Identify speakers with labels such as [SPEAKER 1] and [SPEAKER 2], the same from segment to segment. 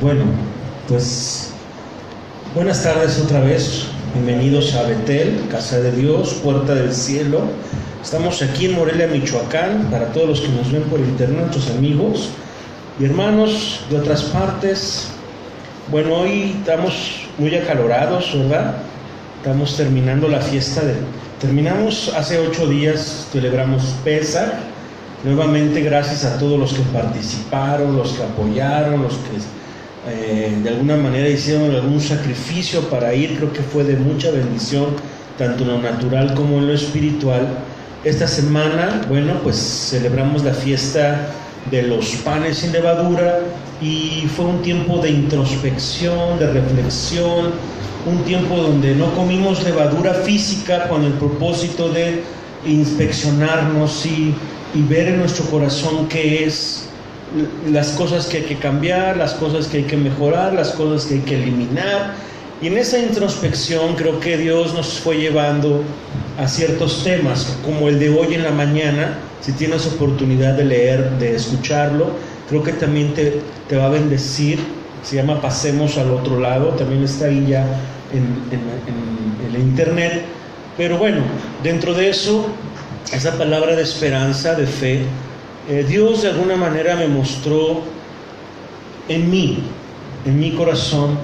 [SPEAKER 1] Bueno, pues buenas tardes otra vez. Bienvenidos a Betel, Casa de Dios, Puerta del Cielo. Estamos aquí en Morelia, Michoacán, para todos los que nos ven por internet, nuestros amigos y hermanos de otras partes. Bueno, hoy estamos muy acalorados, ¿verdad? Estamos terminando la fiesta Terminamos hace 8 días, celebramos Pesaj. Nuevamente gracias a todos los que participaron, los que apoyaron, los que de alguna manera hicieron algún sacrificio para ir. Creo que fue de mucha bendición, tanto en lo natural como en lo espiritual. Esta semana, bueno, pues celebramos la fiesta de los panes sin levadura y fue un tiempo de introspección, de reflexión, un tiempo donde no comimos levadura física con el propósito de inspeccionarnos y ver en nuestro corazón qué es las cosas que hay que cambiar, las cosas que hay que mejorar, las cosas que hay que eliminar. Y en esa introspección creo que Dios nos fue llevando a ciertos temas, como el de hoy en la mañana. Si tienes oportunidad de leer, de escucharlo, creo que también te va a bendecir. Se llama Pasemos al Otro Lado, también está ahí ya en el internet. Pero bueno, dentro de eso, esa palabra de esperanza, de fe, Dios de alguna manera me mostró en mi corazón,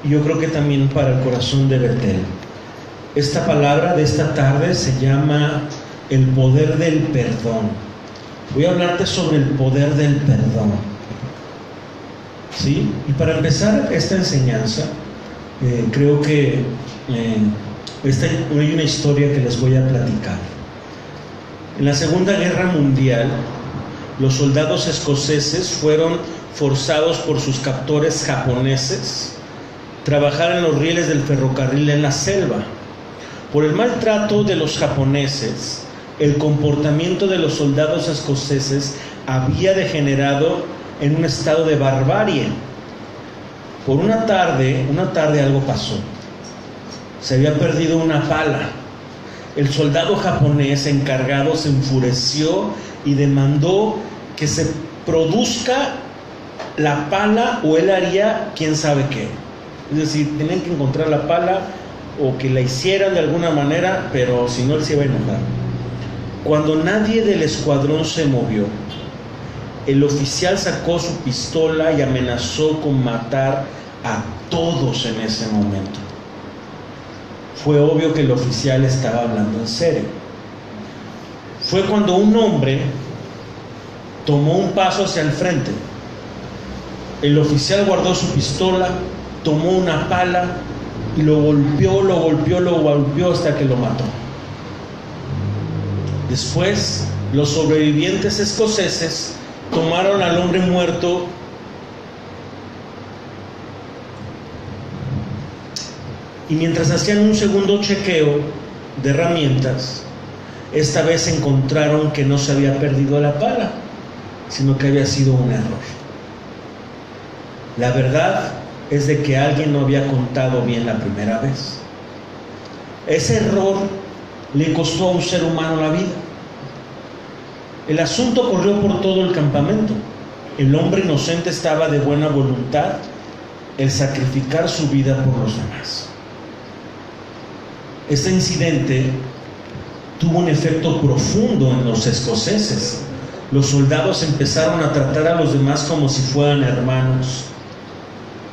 [SPEAKER 1] y yo creo que también para el corazón de Betel. Esta palabra de esta tarde se llama el poder del perdón. Voy a hablarte sobre el poder del perdón, ¿sí? Y para empezar esta enseñanza, creo que hay una historia que les voy a platicar. En la Segunda Guerra Mundial, los soldados escoceses fueron forzados por sus captores japoneses a trabajar en los rieles del ferrocarril en la selva. Por el maltrato de los japoneses, el comportamiento de los soldados escoceses había degenerado en un estado de barbarie. Por una tarde algo pasó. Se había perdido una pala. El soldado japonés encargado se enfureció y demandó que se produzca la pala o él haría quién sabe qué. Es decir, tenían que encontrar la pala o que la hicieran de alguna manera, pero si no, él se iba a enojar. Cuando nadie del escuadrón se movió, el oficial sacó su pistola y amenazó con matar a todos en ese momento. Fue obvio que el oficial estaba hablando en serio. Fue cuando un hombre tomó un paso hacia el frente. El oficial guardó su pistola, tomó una pala y lo golpeó hasta que lo mató. Después, los sobrevivientes escoceses tomaron al hombre muerto y mientras hacían un segundo chequeo de herramientas, esta vez encontraron que no se había perdido la pala, sino que había sido un error. La verdad es de que alguien no había contado bien la primera vez. Ese error le costó a un ser humano la vida. El asunto corrió por todo el campamento. El hombre inocente estaba de buena voluntad el sacrificar su vida por los demás. Este incidente tuvo un efecto profundo en los escoceses. Los soldados empezaron a tratar a los demás como si fueran hermanos.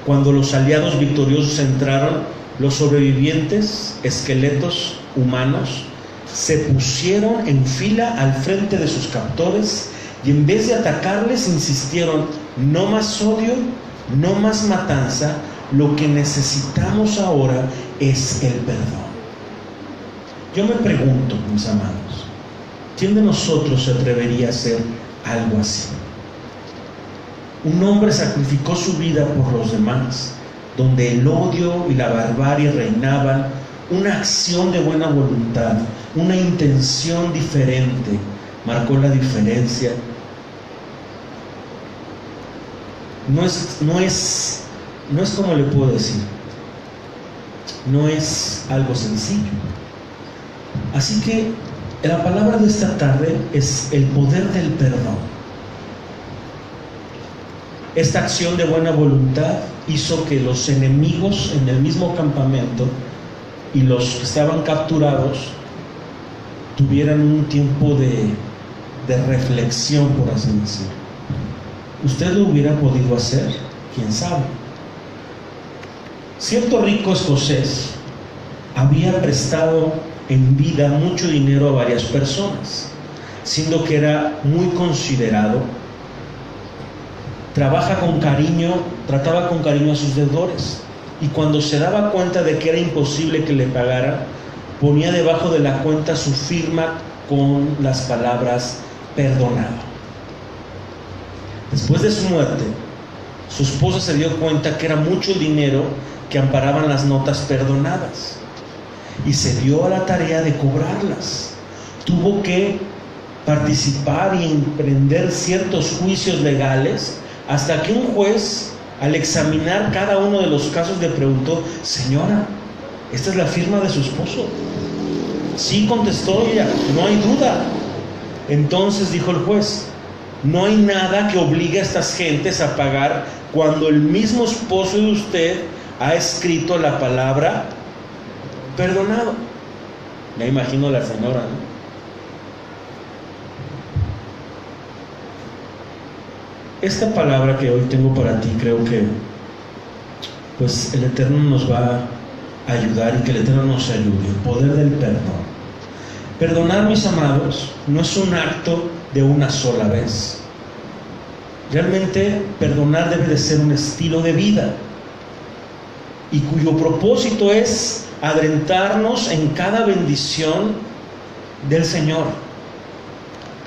[SPEAKER 1] Cuando los aliados victoriosos entraron, los sobrevivientes, esqueletos humanos, se pusieron en fila al frente de sus captores y en vez de atacarles insistieron: no más odio, no más matanza, lo que necesitamos ahora es el perdón. Yo me pregunto, mis amados, ¿quién de nosotros se atrevería a hacer algo así? Un hombre sacrificó su vida por los demás, donde el odio y la barbarie reinaban. Una acción de buena voluntad, una intención diferente, marcó la diferencia. No es como le puedo decir, no es algo sencillo. Así que la palabra de esta tarde es el poder del perdón. esta acción de buena voluntad hizo que los enemigos en el mismo campamento y los que estaban capturados tuvieran un tiempo de reflexión, por así decirlo. ¿Usted lo hubiera podido hacer? ¿Quién sabe? Cierto rico escocés había prestado en vida mucho dinero a varias personas, siendo que era muy considerado. Trataba con cariño a sus deudores, y cuando se daba cuenta de que era imposible que le pagara, ponía debajo de la cuenta su firma con las palabras perdonado. Después de su muerte, su esposa se dio cuenta que era mucho el dinero que amparaban las notas perdonadas y se dio a la tarea de cobrarlas. Tuvo que participar y emprender ciertos juicios legales hasta que un juez, al examinar cada uno de los casos, le preguntó: señora, ¿esta es la firma de su esposo? Sí, contestó ella, no hay duda. Entonces dijo el juez: no hay nada que obligue a estas gentes a pagar cuando el mismo esposo de usted ha escrito la palabra perdonado. Me imagino la señora, ¿no? Esta palabra que hoy tengo para ti, creo que pues el Eterno nos va a ayudar, y que el Eterno nos ayude. El poder del perdón. Perdonar, mis amados, no es un acto de una sola vez. Realmente perdonar debe de ser un estilo de vida, y cuyo propósito es adentrarnos en cada bendición del Señor.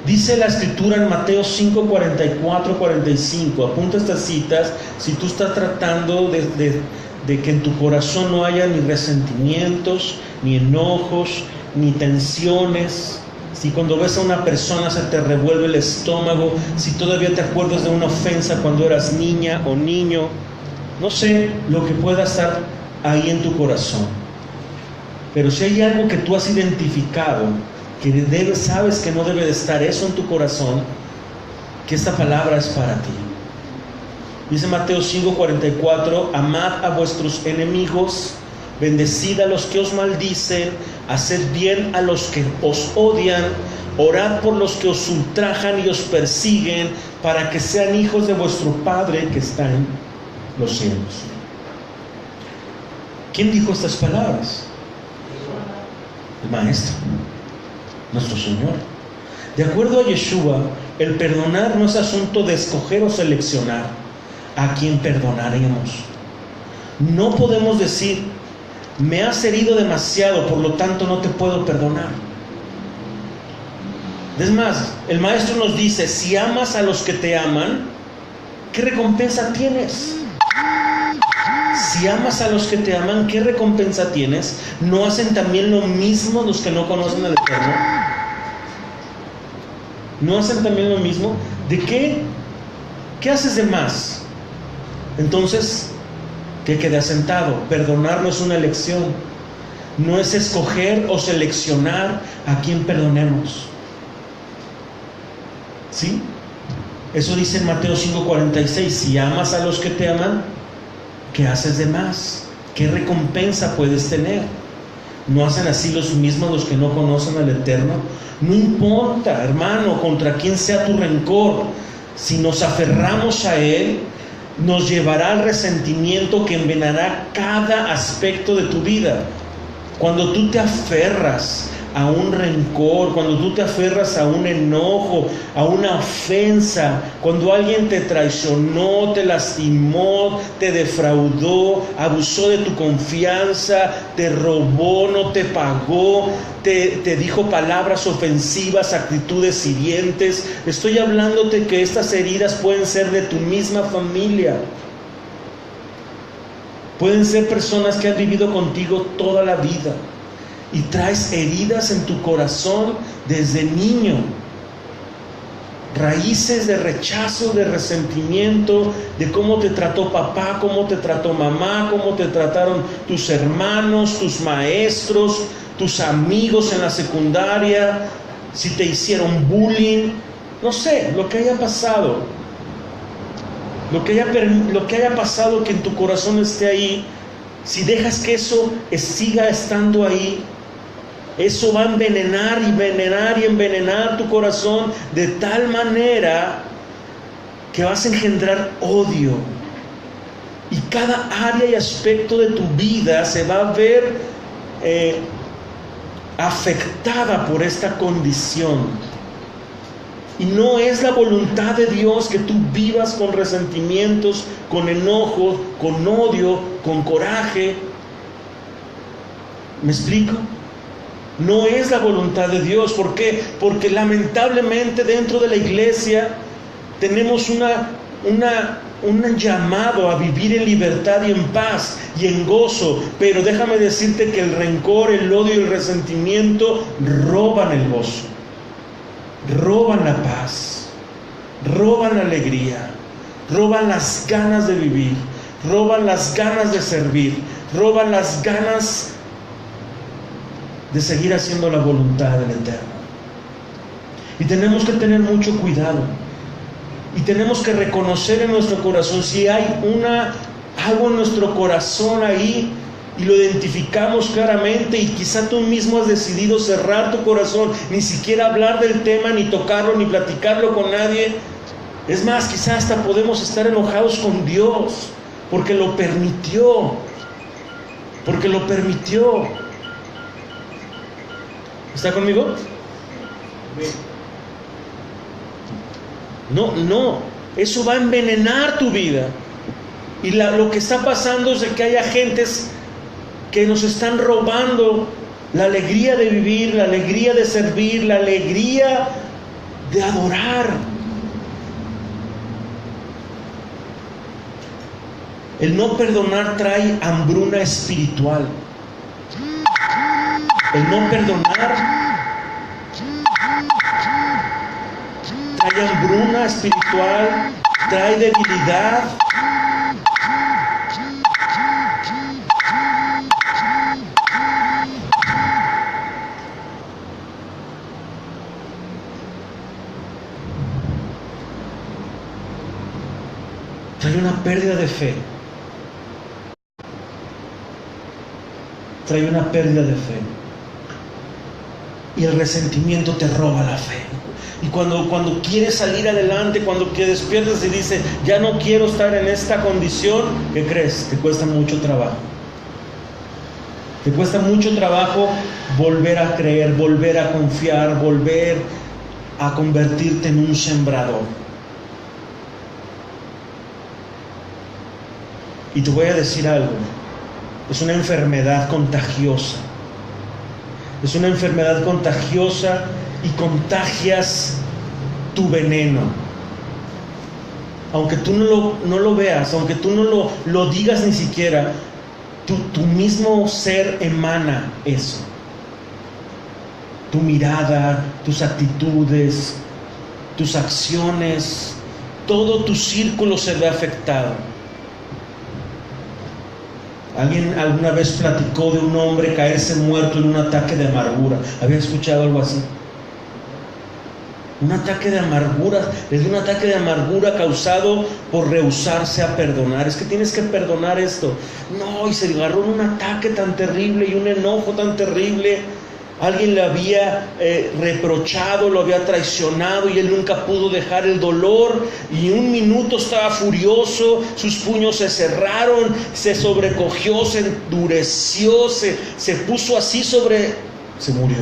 [SPEAKER 1] Dice la Escritura en Mateo 5, 44, 45. Apunta estas citas si tú estás tratando de que en tu corazón no haya ni resentimientos, ni enojos, ni tensiones. Si cuando ves a una persona se te revuelve el estómago, si todavía te acuerdas de una ofensa cuando eras niña o niño, no sé lo que pueda estar ahí en tu corazón. Pero si hay algo que tú has identificado, que sabes que no debe de estar eso en tu corazón, que esta palabra es para ti. Dice Mateo 5:44: amad a vuestros enemigos, bendecid a los que os maldicen, haced bien a los que os odian, orad por los que os ultrajan y os persiguen, para que sean hijos de vuestro Padre que está en los cielos. ¿Quién dijo estas palabras? El Maestro, nuestro Señor. De acuerdo a Yeshua, el perdonar no es asunto de escoger o seleccionar a quien perdonaremos. No podemos decir: me has herido demasiado, por lo tanto no te puedo perdonar. Es más, el Maestro nos dice: si amas a los que te aman, ¿qué recompensa tienes? Si amas a los que te aman, ¿qué recompensa tienes? ¿No hacen también lo mismo los que no conocen al Eterno? ¿No hacen también lo mismo? ¿De qué? ¿Qué haces de más? Entonces, que quede asentado. Perdonar no es una elección, no es escoger o seleccionar a quien perdonemos. ¿Sí? Eso dice en Mateo 5:46: si amas a los que te aman, ¿qué haces de más? ¿Qué recompensa puedes tener? ¿No hacen así los mismos los que no conocen al Eterno? No importa, hermano, contra quién sea tu rencor, si nos aferramos a él, nos llevará al resentimiento que envenenará cada aspecto de tu vida. Cuando tú te aferras a un rencor, cuando tú te aferras a un enojo, a una ofensa, cuando alguien te traicionó, te lastimó, te defraudó, abusó de tu confianza, te robó, no te pagó, te dijo palabras ofensivas, actitudes hirientes, estoy hablándote que estas heridas pueden ser de tu misma familia. Pueden ser personas que han vivido contigo toda la vida y traes heridas en tu corazón desde niño, raíces de rechazo, de resentimiento, de cómo te trató papá, cómo te trató mamá, cómo te trataron tus hermanos, tus maestros, tus amigos en la secundaria, si te hicieron bullying, no sé, lo que haya pasado. lo que haya pasado que en tu corazón esté ahí, si dejas que eso siga estando ahí, eso va a envenenar y envenenar tu corazón de tal manera que vas a engendrar odio. Y cada área y aspecto de tu vida se va a ver afectada por esta condición. Y no es la voluntad de Dios que tú vivas con resentimientos, con enojo, con odio, con coraje. ¿Me explico? No es la voluntad de Dios. ¿Por qué? Porque lamentablemente dentro de la iglesia tenemos un llamado a vivir en libertad y en paz y en gozo. Pero déjame decirte que el rencor, el odio y el resentimiento roban el gozo, roban la paz, roban la alegría, roban las ganas de vivir, roban las ganas de servir, roban las ganas de seguir haciendo la voluntad del Eterno. Y tenemos que tener mucho cuidado. Y tenemos que reconocer en nuestro corazón si hay algo en nuestro corazón ahí y lo identificamos claramente, y quizá tú mismo has decidido cerrar tu corazón, ni siquiera hablar del tema, ni tocarlo, ni platicarlo con nadie. Es más, quizá hasta podemos estar enojados con Dios porque lo permitió. ¿Está conmigo? No, eso va a envenenar tu vida. Y lo que está pasando es de que haya gentes que nos están robando la alegría de vivir, la alegría de servir, la alegría de adorar. El no perdonar trae hambruna espiritual. El no perdonar trae hambruna espiritual, trae debilidad. Trae una pérdida de fe. Trae una pérdida de fe. Y el resentimiento te roba la fe. Y cuando quieres salir adelante, cuando te despiertas y dices, ya no quiero estar en esta condición, ¿qué crees? Te cuesta mucho trabajo. Te cuesta mucho trabajo volver a creer, volver a confiar, volver a convertirte en un sembrador. Y te voy a decir algo, es una enfermedad contagiosa. Es una enfermedad contagiosa y contagias tu veneno. Aunque tú no lo veas, aunque tú no lo digas ni siquiera, tu mismo ser emana eso. Tu mirada, tus actitudes, tus acciones, todo tu círculo se ve afectado. ¿Alguien alguna vez platicó de un hombre caerse muerto en un ataque de amargura? ¿Había escuchado algo así? Un ataque de amargura, le dio un ataque de amargura causado por rehusarse a perdonar. Es que tienes que perdonar esto. No, y se agarró en un ataque tan terrible y un enojo tan terrible. Alguien le había reprochado, lo había traicionado y él nunca pudo dejar el dolor, y un minuto estaba furioso, sus puños se cerraron, se sobrecogió, se endureció, se puso así se murió.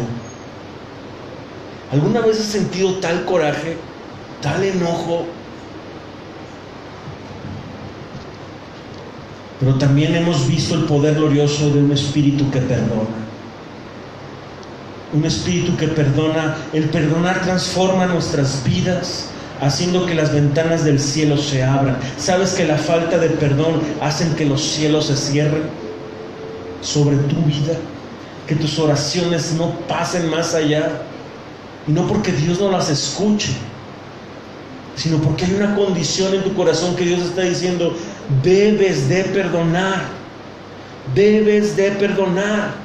[SPEAKER 1] ¿Alguna vez has sentido tal coraje, tal enojo? Pero también hemos visto el poder glorioso de un espíritu que perdona. Un espíritu que perdona. El perdonar transforma nuestras vidas, haciendo que las ventanas del cielo se abran. ¿Sabes que la falta de perdón hace que los cielos se cierren sobre tu vida? Que tus oraciones no pasen más allá. Y no porque Dios no las escuche, sino porque hay una condición en tu corazón que Dios está diciendo, debes de perdonar. Debes de perdonar.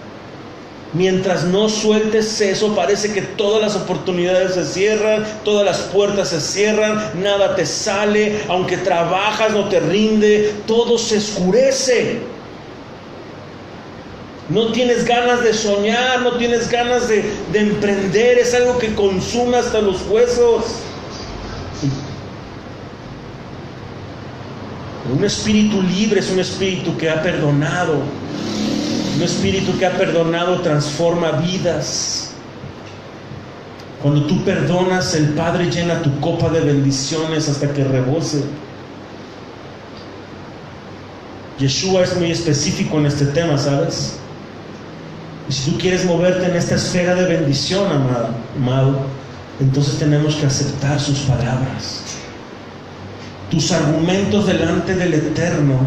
[SPEAKER 1] Mientras no sueltes eso, parece que todas las oportunidades se cierran, todas las puertas se cierran, nada te sale, aunque trabajas no te rinde, todo se oscurece. No tienes ganas de soñar, no tienes ganas de emprender, es algo que consume hasta los huesos. Un espíritu libre es un espíritu que ha perdonado. Un espíritu que ha perdonado transforma vidas. Cuando tú perdonas, el Padre llena tu copa de bendiciones hasta que rebose. Yeshua es muy específico en este tema, ¿sabes? Y si tú quieres moverte en esta esfera de bendición, amado, entonces tenemos que aceptar sus palabras. Tus argumentos delante del Eterno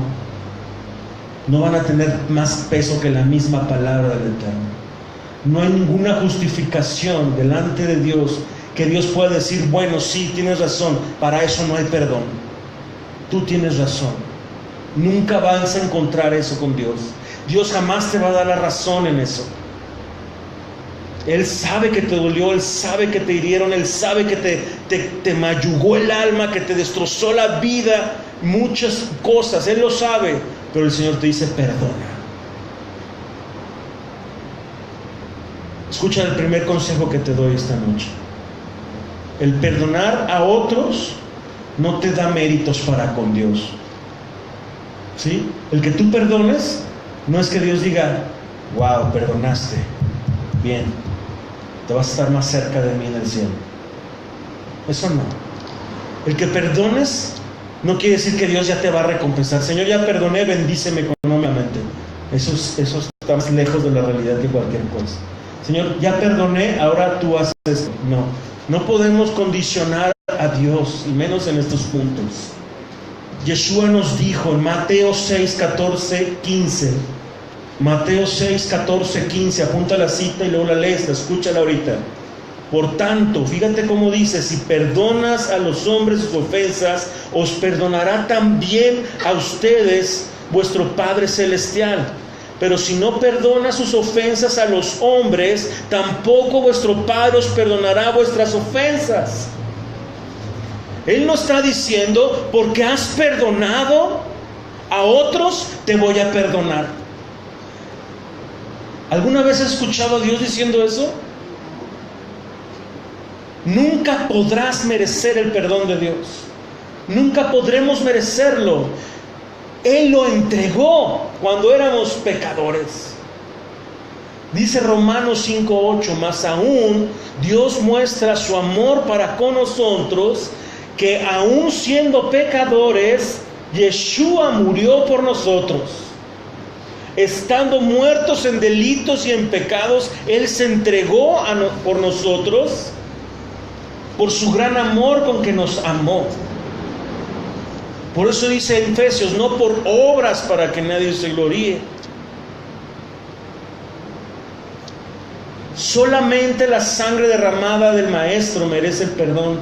[SPEAKER 1] no van a tener más peso que la misma palabra del Eterno. No hay ninguna justificación delante de Dios que Dios pueda decir, bueno, sí, tienes razón, para eso no hay perdón. Tú tienes razón. Nunca vas a encontrar eso con Dios. Dios jamás te va a dar la razón en eso. Él sabe que te dolió, Él sabe que te hirieron, Él sabe que te mayugó el alma, que te destrozó la vida, muchas cosas, Él lo sabe. Pero el Señor te dice, perdona. Escucha el primer consejo que te doy esta noche. El perdonar a otros no te da méritos para con Dios. ¿Sí? El que tú perdones no es que Dios diga, wow, perdonaste, bien, te vas a estar más cerca de mí en el cielo. Eso no. El que perdones no quiere decir que Dios ya te va a recompensar. Señor, ya perdoné, bendíceme económicamente. Eso está más lejos de la realidad que cualquier cosa. Señor, ya perdoné, ahora tú haces esto. No podemos condicionar a Dios, y menos en estos puntos. Yeshua nos dijo en Mateo 6, 14, 15. Mateo 6, 14, 15. Apunta la cita y luego la lees, escúchala ahorita. Por tanto, fíjate cómo dice, si perdonas a los hombres sus ofensas, os perdonará también a ustedes vuestro Padre Celestial. Pero si no perdona sus ofensas a los hombres, tampoco vuestro Padre os perdonará vuestras ofensas. Él no está diciendo, porque has perdonado a otros, te voy a perdonar. ¿Alguna vez has escuchado a Dios diciendo eso? Nunca podrás merecer el perdón de Dios. Nunca podremos merecerlo. Él lo entregó cuando éramos pecadores. Dice Romanos 5:8, más aún Dios muestra su amor para con nosotros, que aún siendo pecadores, Yeshua murió por nosotros. Estando muertos en delitos y en pecados, Él se entregó por nosotros, por su gran amor con que nos amó. Por eso dice en Efesios, no por obras para que nadie se gloríe. Solamente la sangre derramada del Maestro merece el perdón.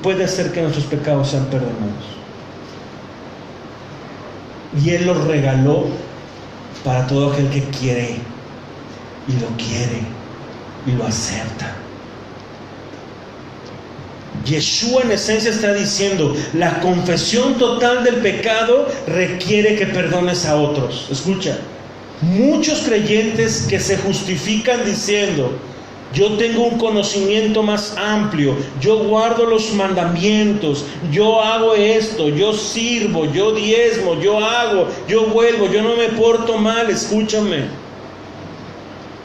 [SPEAKER 1] Puede ser que nuestros pecados sean perdonados. Y Él los regaló para todo aquel que quiere, y lo quiere, y lo acepta. Yeshua en esencia está diciendo, la confesión total del pecado requiere que perdones a otros. Escucha, muchos creyentes que se justifican diciendo, yo tengo un conocimiento más amplio, yo guardo los mandamientos, yo hago esto, yo sirvo, yo diezmo, yo hago, yo vuelvo, yo no me porto mal. Escúchame,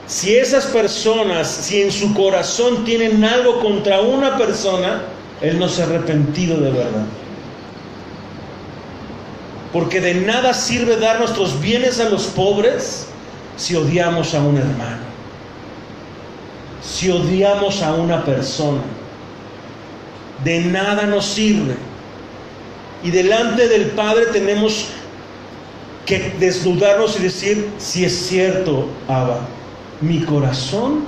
[SPEAKER 1] si esas personas, si en su corazón tienen algo contra una persona, él no se ha arrepentido de verdad. Porque de nada sirve dar nuestros bienes a los pobres si odiamos a un hermano, si odiamos a una persona. De nada nos sirve. Y delante del Padre tenemos que desnudarnos y decir, si es cierto, Abba, mi corazón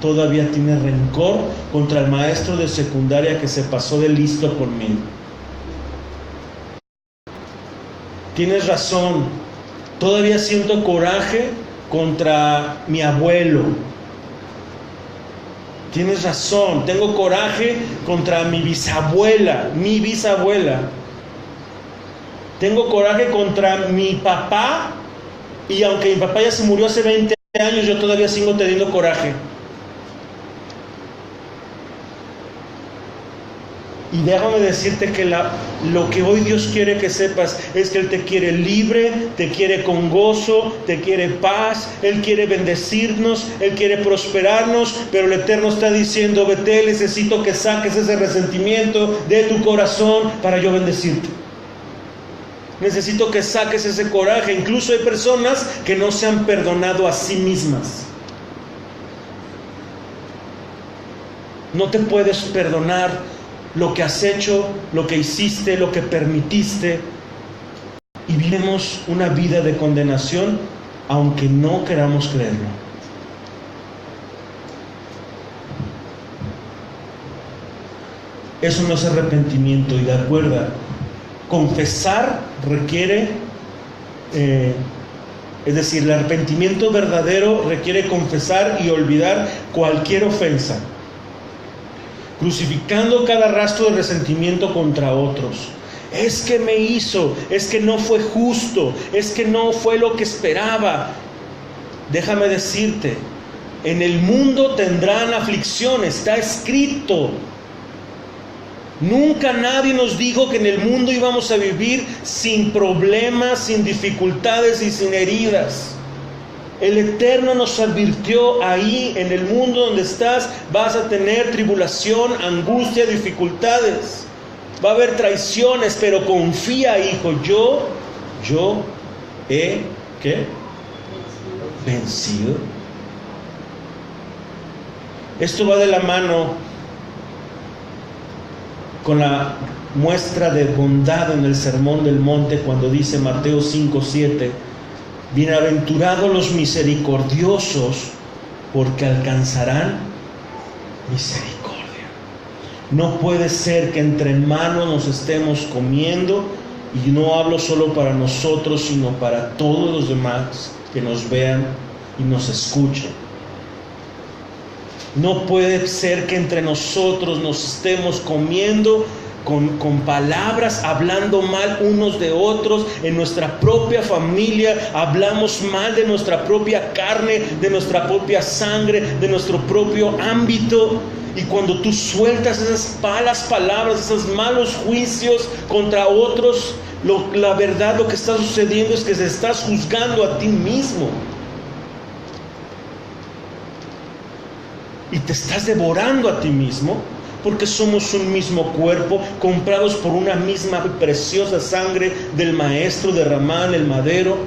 [SPEAKER 1] todavía tiene rencor contra el maestro de secundaria que se pasó de listo conmigo. Tienes razón, todavía siento coraje contra mi abuelo. Tienes razón, tengo coraje contra mi bisabuela. Tengo coraje contra mi papá, y aunque mi papá ya se murió hace 20 años, yo todavía sigo teniendo coraje. Y déjame decirte que lo que hoy Dios quiere que sepas es que Él te quiere libre, te quiere con gozo, te quiere paz, Él quiere bendecirnos, Él quiere prosperarnos, pero el Eterno está diciendo: Betel, necesito que saques ese resentimiento de tu corazón para yo bendecirte. Necesito que saques ese coraje. Incluso hay personas que no se han perdonado a sí mismas. No te puedes perdonar lo que has hecho, lo que hiciste, lo que permitiste, y vivimos una vida de condenación aunque no queramos creerlo. Eso no es arrepentimiento. Y de acuerdo, confesar requiere, es decir, el arrepentimiento verdadero requiere confesar y olvidar cualquier ofensa, crucificando cada rastro de resentimiento contra otros. Es que me hizo, es que no fue justo, es que no fue lo que esperaba. Déjame decirte, en el mundo tendrán aflicción, está escrito. Nunca nadie nos dijo que en el mundo íbamos a vivir sin problemas, sin dificultades y sin heridas. El Eterno nos advirtió: ahí en el mundo donde estás vas a tener tribulación, angustia, dificultades. Va a haber traiciones, pero confía, hijo, yo he, ¿qué? Vencido. Esto va de la mano con la muestra de bondad en el Sermón del Monte, cuando dice Mateo 5:7: bienaventurados los misericordiosos, porque alcanzarán misericordia. No puede ser que entre hermanos nos estemos comiendo, y no hablo solo para nosotros, sino para todos los demás que nos vean y nos escuchen. No puede ser que entre nosotros nos estemos comiendo con palabras, hablando mal unos de otros. En nuestra propia familia hablamos mal de nuestra propia carne, de nuestra propia sangre, de nuestro propio ámbito. Y cuando tú sueltas esas malas palabras, esos malos juicios contra otros, la verdad, lo que está sucediendo es que te estás juzgando a ti mismo. Y te estás devorando a ti mismo, porque somos un mismo cuerpo, comprados por una misma preciosa sangre del Maestro derramada en el madero.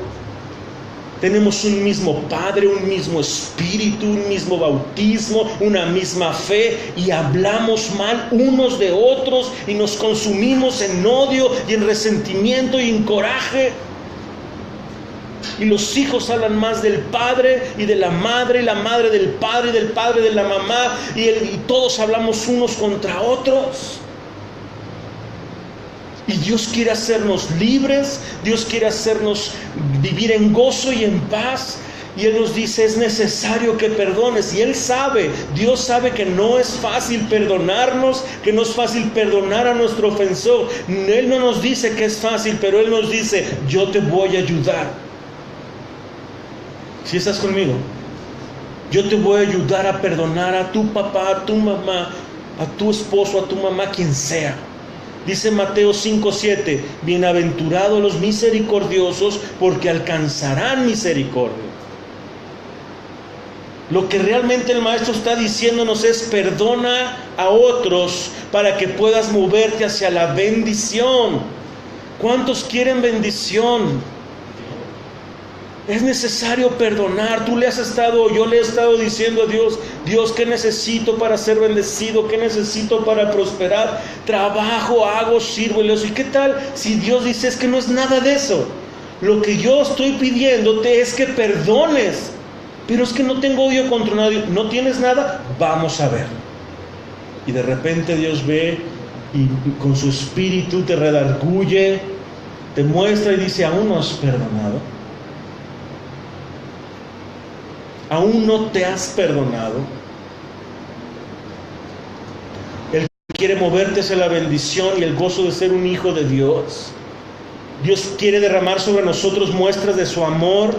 [SPEAKER 1] Tenemos un mismo Padre, un mismo Espíritu, un mismo bautismo, una misma fe, y hablamos mal unos de otros y nos consumimos en odio y en resentimiento y en coraje. Y los hijos hablan más del padre y de la madre del padre y del padre de la mamá, y todos hablamos unos contra otros. Y Dios quiere hacernos libres, Dios quiere hacernos vivir en gozo y en paz. Y Él nos dice: es necesario que perdones. Y Él sabe, Dios sabe que no es fácil perdonarnos, que no es fácil perdonar a nuestro ofensor. Él no nos dice que es fácil, pero Él nos dice: yo te voy a ayudar. Si estás conmigo, yo te voy a ayudar a perdonar a tu papá, a tu mamá, a tu esposo, a tu mamá, quien sea. Dice Mateo 5:7: bienaventurados los misericordiosos, porque alcanzarán misericordia. Lo que realmente el Maestro está diciéndonos es: perdona a otros para que puedas moverte hacia la bendición. ¿Cuántos quieren bendición? Es necesario perdonar. Yo le he estado diciendo a Dios: Dios, ¿qué necesito para ser bendecido? ¿Qué necesito para prosperar? Trabajo, hago, sirvo. ¿Y qué tal si Dios dice: es que no es nada de eso? Lo que yo estoy pidiéndote es que perdones. Pero es que no tengo odio contra nadie. ¿No tienes nada? Vamos a ver. Y de repente Dios ve y con su espíritu te redarguye, te muestra y dice: ¿aún no has perdonado? ¿Aún no te has perdonado? Él quiere moverte hacia la bendición y el gozo de ser un hijo de Dios. Dios quiere derramar sobre nosotros muestras de su amor.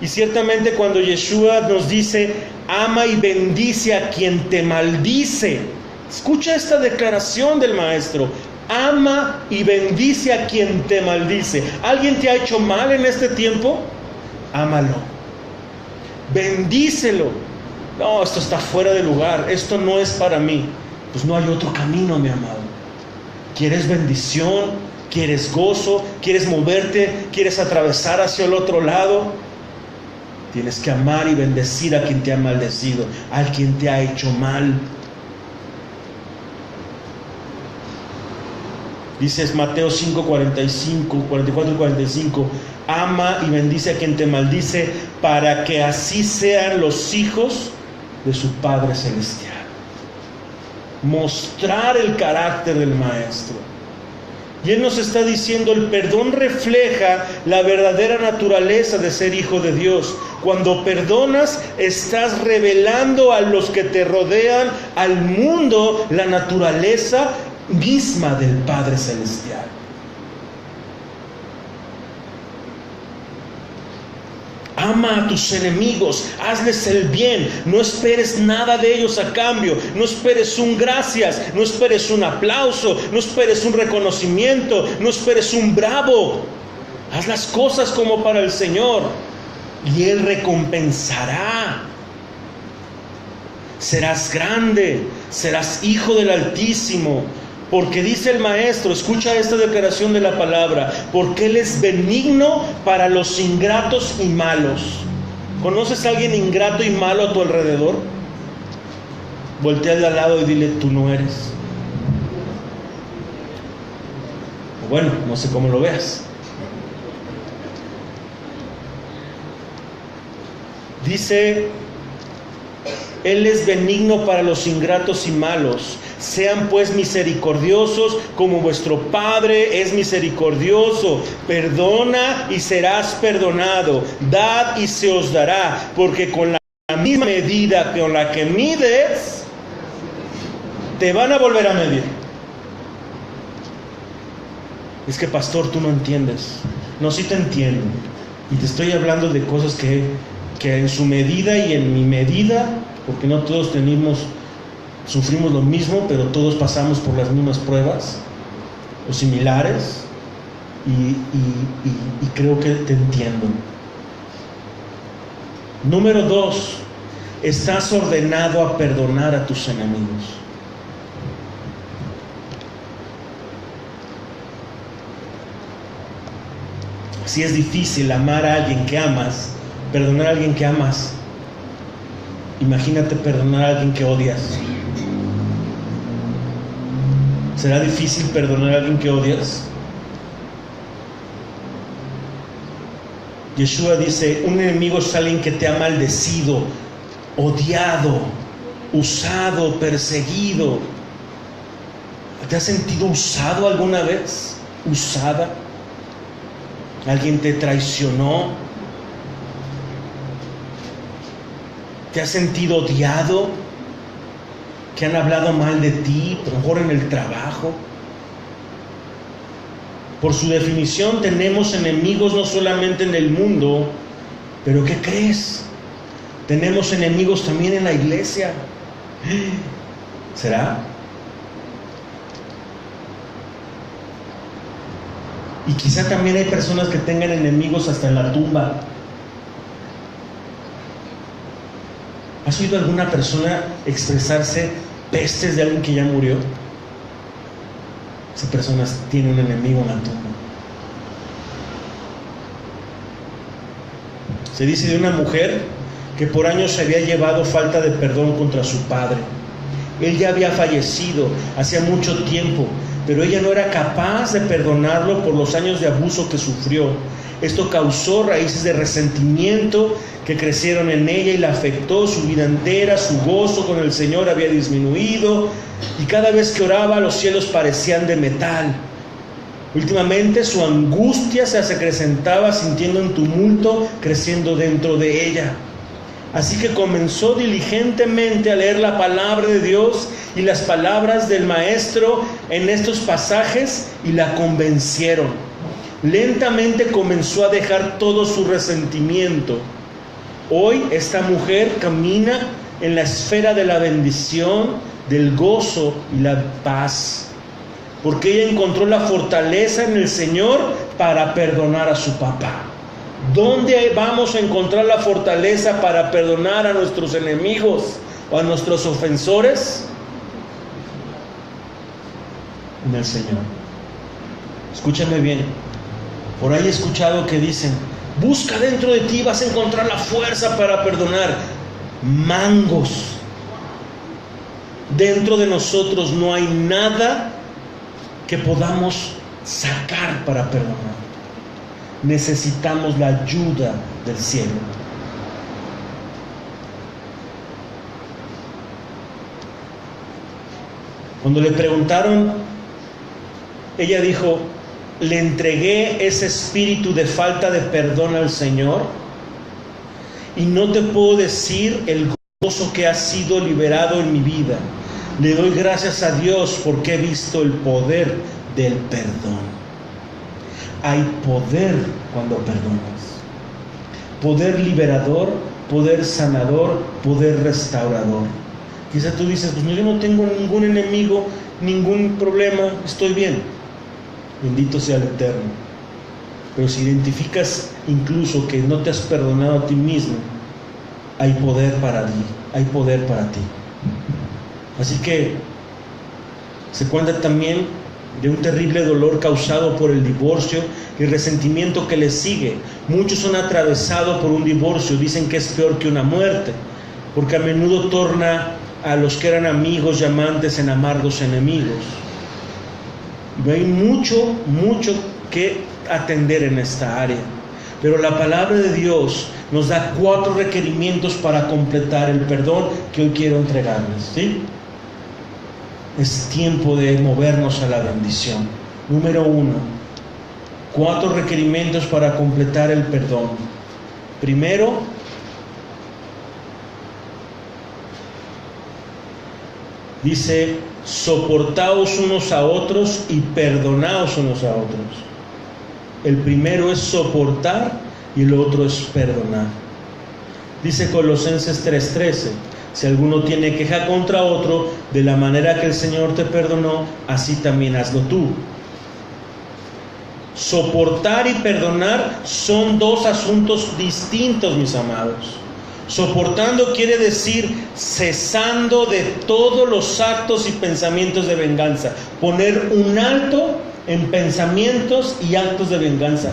[SPEAKER 1] Y ciertamente cuando Yeshua nos dice, ama y bendice a quien te maldice. Escucha esta declaración del Maestro. Ama y bendice a quien te maldice. ¿Alguien te ha hecho mal en este tiempo? Ámalo. Bendícelo. No, esto está fuera de lugar. Esto no es para mí. Pues no hay otro camino, mi amado. ¿Quieres bendición? ¿Quieres gozo? ¿Quieres moverte? ¿Quieres atravesar hacia el otro lado? Tienes que amar y bendecir a quien te ha maldecido, a quien te ha hecho mal. Dices Mateo 5, 45, 44 y 45, ama y bendice a quien te maldice, para que así sean los hijos de su Padre Celestial. Mostrar el carácter del Maestro. Y Él nos está diciendo, el perdón refleja la verdadera naturaleza de ser hijo de Dios. Cuando perdonas, estás revelando a los que te rodean, al mundo, la naturaleza misma del Padre Celestial. Ama a tus enemigos, hazles el bien, no esperes nada de ellos a cambio, no esperes un gracias, no esperes un aplauso, no esperes un reconocimiento, no esperes un bravo. Haz las cosas como para el Señor y Él recompensará. Serás grande, serás hijo del Altísimo. Porque dice el Maestro, escucha esta declaración de la palabra, porque Él es benigno para los ingratos y malos. ¿Conoces a alguien ingrato y malo a tu alrededor? Voltea de al lado y dile, tú no eres. Bueno, no sé cómo lo veas. Dice, Él es benigno para los ingratos y malos. Sean pues misericordiosos como vuestro Padre es misericordioso. Perdona y serás perdonado. Dad y se os dará. Porque con la misma medida con la que mides, te van a volver a medir. Es que pastor, tú no entiendes. No, sí te entiendo. Y te estoy hablando de cosas que en su medida y en mi medida, porque no todos sufrimos lo mismo, pero todos pasamos por las mismas pruebas o similares, y creo que te entiendo. Número 2, estás ordenado a perdonar a tus enemigos. Si es difícil amar a alguien que amas, perdonar a alguien que amas, imagínate perdonar a alguien que odias. ¿Será difícil perdonar a alguien que odias? Yeshua dice, un enemigo es alguien que te ha maldecido, odiado, usado, perseguido. ¿Te has sentido usado alguna vez? ¿Usada? ¿Alguien te traicionó? ¿Te has sentido odiado? ¿Que han hablado mal de ti, a lo mejor en el trabajo? Por su definición tenemos enemigos no solamente en el mundo, pero ¿qué crees? Tenemos enemigos también en la iglesia. ¿Será? Y quizá también hay personas que tengan enemigos hasta en la tumba. ¿Has oído alguna persona expresarse pestes de alguien que ya murió? Esa persona tiene un enemigo en la tumba. Se dice de una mujer que por años se había llevado falta de perdón contra su padre. Él ya había fallecido hacía mucho tiempo, pero ella no era capaz de perdonarlo por los años de abuso que sufrió. Esto causó raíces de resentimiento que crecieron en ella y la afectó su vida entera. Su gozo con el Señor había disminuido y cada vez que oraba los cielos parecían de metal. Últimamente su angustia se acrecentaba, sintiendo un tumulto creciendo dentro de ella. Así que comenzó diligentemente a leer la palabra de Dios y las palabras del maestro en estos pasajes y la convencieron. Lentamente comenzó a dejar todo su resentimiento. Hoy esta mujer camina en la esfera de la bendición, del gozo y la paz, porque ella encontró la fortaleza en el Señor para perdonar a su papá. ¿Dónde vamos a encontrar la fortaleza para perdonar a nuestros enemigos o a nuestros ofensores? En el Señor. Escúchame bien. Por ahí he escuchado que dicen: busca dentro de ti, vas a encontrar la fuerza para perdonar. Mangos. Dentro de nosotros no hay nada que podamos sacar para perdonar. Necesitamos la ayuda del cielo. Cuando le preguntaron, ella dijo: le entregué ese espíritu de falta de perdón al Señor y no te puedo decir el gozo que ha sido liberado en mi vida. Le doy gracias a Dios porque he visto el poder del perdón. Hay poder cuando perdonas. Poder liberador, poder sanador, poder restaurador. Quizá tú dices: pues yo no tengo ningún enemigo, ningún problema, estoy bien. Bendito sea el Eterno. Pero si identificas incluso que no te has perdonado a ti mismo, hay poder para ti, hay poder para ti. Así que se cuenta también de un terrible dolor causado por el divorcio y resentimiento que le sigue. Muchos son atravesados por un divorcio, dicen que es peor que una muerte, porque a menudo torna a los que eran amigos y amantes en amargos enemigos. Y hay mucho que atender en esta área. Pero la palabra de Dios nos da 4 requerimientos para completar el perdón que hoy quiero entregarles, ¿sí? Es tiempo de movernos a la bendición. Número 1, 4 requerimientos para completar el perdón. Primero, dice: soportaos unos a otros y perdonaos unos a otros. El primero es soportar y el otro es perdonar. Dice Colosenses 3:13: si alguno tiene queja contra otro, de la manera que el Señor te perdonó, así también hazlo tú. Soportar y perdonar son 2 asuntos distintos, mis amados. Soportando quiere decir cesando de todos los actos y pensamientos de venganza. Poner un alto en pensamientos y actos de venganza.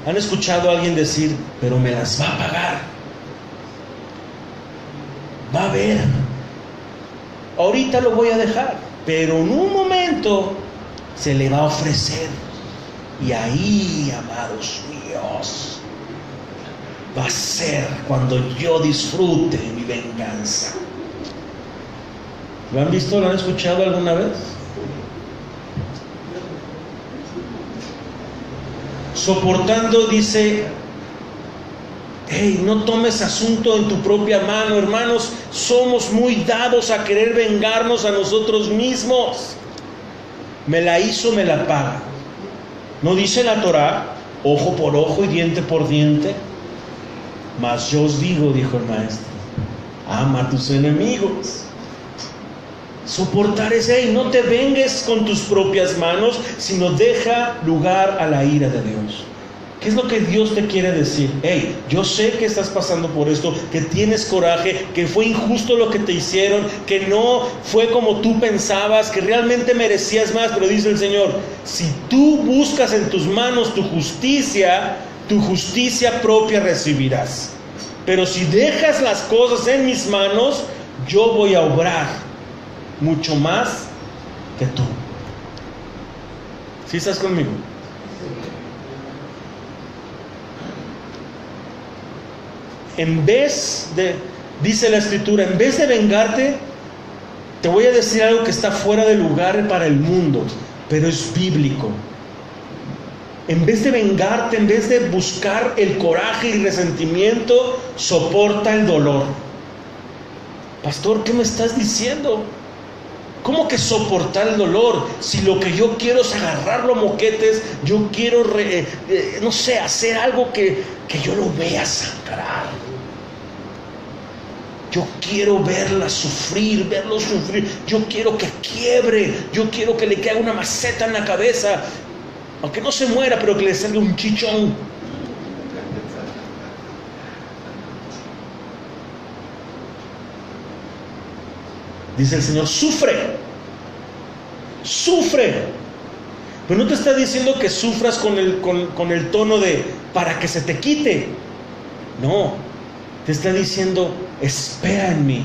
[SPEAKER 1] ¿Han escuchado a alguien decir: pero me las va a pagar? Va a ver. Ahorita lo voy a dejar, pero en un momento se le va a ofrecer. Y ahí, amados míos, va a ser cuando yo disfrute mi venganza. ¿Lo han visto? ¿Lo han escuchado alguna vez? Soportando dice: hey, no tomes asunto en tu propia mano. Hermanos, somos muy dados a querer vengarnos a nosotros mismos. Me la hizo, me la paga. ¿No dice la Torá: ojo por ojo y diente por diente? Mas yo os digo, dijo el maestro, ama a tus enemigos. Soportar es: hey, no te vengues con tus propias manos, sino deja lugar a la ira de Dios. ¿Qué es lo que Dios te quiere decir? Hey, yo sé que estás pasando por esto, que tienes coraje, que fue injusto lo que te hicieron, que no fue como tú pensabas, que realmente merecías más, pero dice el Señor: si tú buscas en tus manos tu justicia propia recibirás. Pero si dejas las cosas en mis manos, yo voy a obrar mucho más que tú. ¿Sí estás conmigo? En vez de, dice la Escritura, en vez de vengarte, te voy a decir algo que está fuera de lugar para el mundo, pero es bíblico. En vez de vengarte, en vez de buscar el coraje y resentimiento, soporta el dolor. Pastor, ¿qué me estás diciendo? ¿Cómo que soportar el dolor? Si lo que yo quiero es agarrarlo a moquetes, yo quiero, no sé, hacer algo que yo lo vea sangrar. Yo quiero verlo sufrir. Yo quiero que quiebre. Yo quiero que le caiga una maceta en la cabeza. Aunque no se muera, pero que le salga un chichón. Dice el Señor, sufre. Pero no te está diciendo que sufras con el tono de para que se te quite. No, te está diciendo, espera en mí,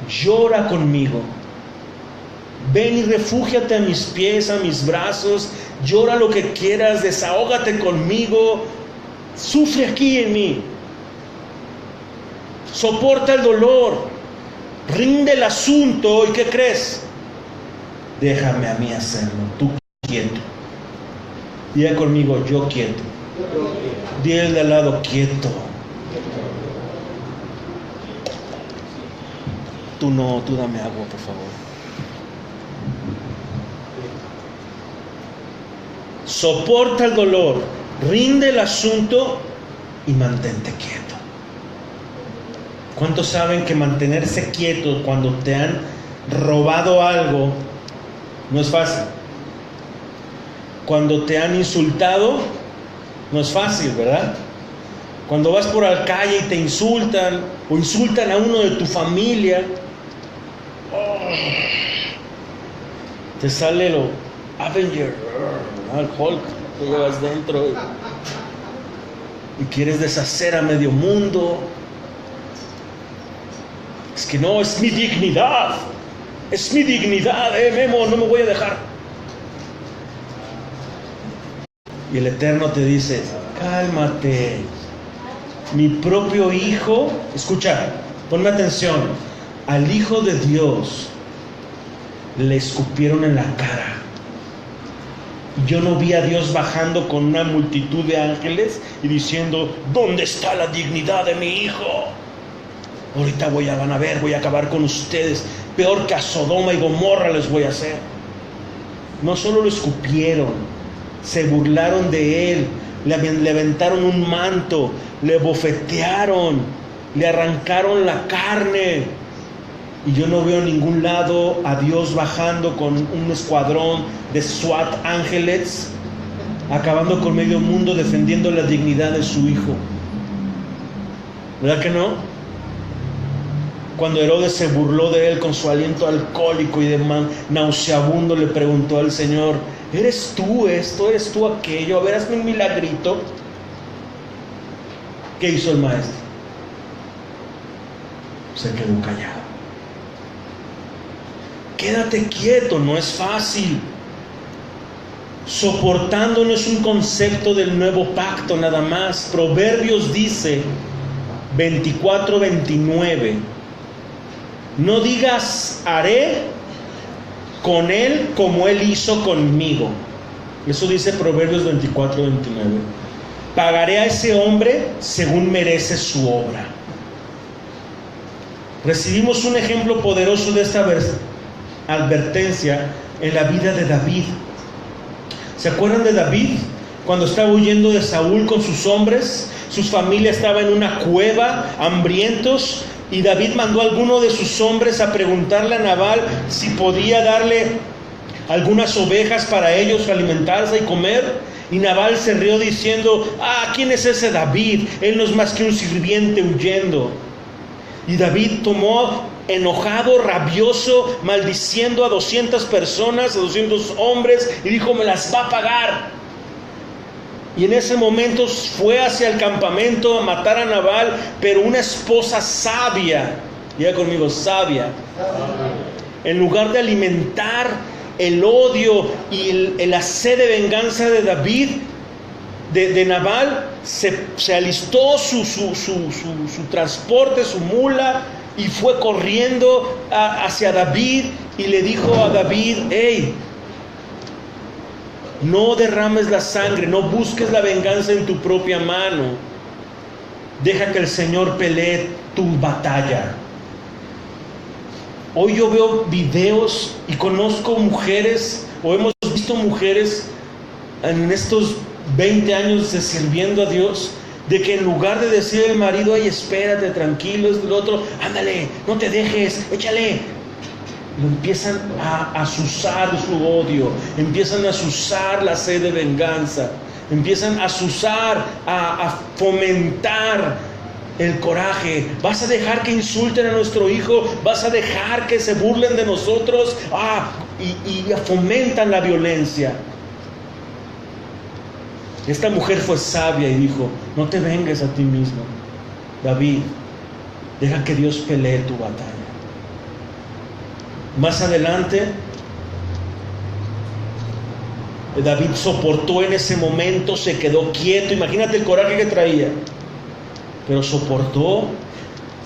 [SPEAKER 1] llora conmigo. Ven y refúgiate a mis pies, a mis brazos, llora lo que quieras, desahógate conmigo, sufre aquí en mí. Soporta el dolor, rinde el asunto. ¿Y qué crees? Déjame a mí hacerlo, tú quieto. Diga conmigo, yo quieto. Dile al de al lado, quieto. Tú no, tú dame agua, por favor. Soporta el dolor, rinde el asunto y mantente quieto. ¿Cuántos saben que mantenerse quieto cuando te han robado algo no es fácil? Cuando te han insultado no es fácil, ¿verdad? Cuando vas por la calle y te insultan o insultan a uno de tu familia, te sale lo Avenger, el Hulk que llevas dentro y quieres deshacer a medio mundo. Es que no, es mi dignidad, Memo, no me voy a dejar. Y el Eterno te dice, cálmate. Mi propio hijo, escucha, ponme atención, al Hijo de Dios le escupieron en la cara. Yo no vi a Dios bajando con una multitud de ángeles y diciendo, ¿dónde está la dignidad de mi hijo? Ahorita van a ver, voy a acabar con ustedes. Peor que a Sodoma y Gomorra les voy a hacer. No solo lo escupieron, se burlaron de él, le aventaron un manto, le bofetearon, le arrancaron la carne. Y yo no veo en ningún lado a Dios bajando con un escuadrón de SWAT ángeles, acabando con medio mundo, defendiendo la dignidad de su hijo. ¿Verdad que no? Cuando Herodes se burló de él con su aliento alcohólico y de nauseabundo, le preguntó al Señor, ¿eres tú esto? ¿Eres tú aquello? A ver, hazme un milagrito. ¿Qué hizo el maestro? Se quedó callado. Quédate quieto, no es fácil. Soportando no es un concepto del nuevo pacto nada más. Proverbios dice 24:29. No digas haré con él como él hizo conmigo. Eso dice Proverbios 24:29. Pagaré a ese hombre según merece su obra. Recibimos un ejemplo poderoso de esta advertencia en la vida de David. ¿Se acuerdan de David? Cuando estaba huyendo de Saúl con sus hombres, su familia estaba en una cueva, hambrientos, y David mandó a alguno de sus hombres a preguntarle a Nabal si podía darle algunas ovejas para ellos alimentarse y comer. Y Nabal se rió diciendo, ¿quién es ese David? Él no es más que un sirviente huyendo. Y David tomó enojado, rabioso, maldiciendo a 200 personas, a 200 hombres, y dijo, me las va a pagar. Y en ese momento fue hacia el campamento a matar a Nabal, pero una esposa sabia, diga conmigo, sabia, en lugar de alimentar el odio y la sed de venganza de David, de Nabal, se alistó su transporte, su mula, y fue corriendo hacia David y le dijo a David, hey, No derrames la sangre, no busques la venganza en tu propia mano. Deja que el Señor pelee tu batalla. Hoy yo veo videos y conozco mujeres, o hemos visto mujeres en estos 20 años de sirviendo a Dios, de que en lugar de decir al marido, ay, espérate, tranquilo, es el otro, ándale, no te dejes, échale, lo empiezan a azuzar su odio, empiezan a azuzar la sed de venganza, empiezan a azuzar, a fomentar el coraje. Vas a dejar que insulten a nuestro hijo, vas a dejar que se burlen de nosotros, y fomentan la violencia. Esta mujer fue sabia y dijo, no te vengues a ti mismo, David, deja que Dios pelee tu batalla. Más adelante, David soportó en ese momento, se quedó quieto, imagínate el coraje que traía, pero soportó,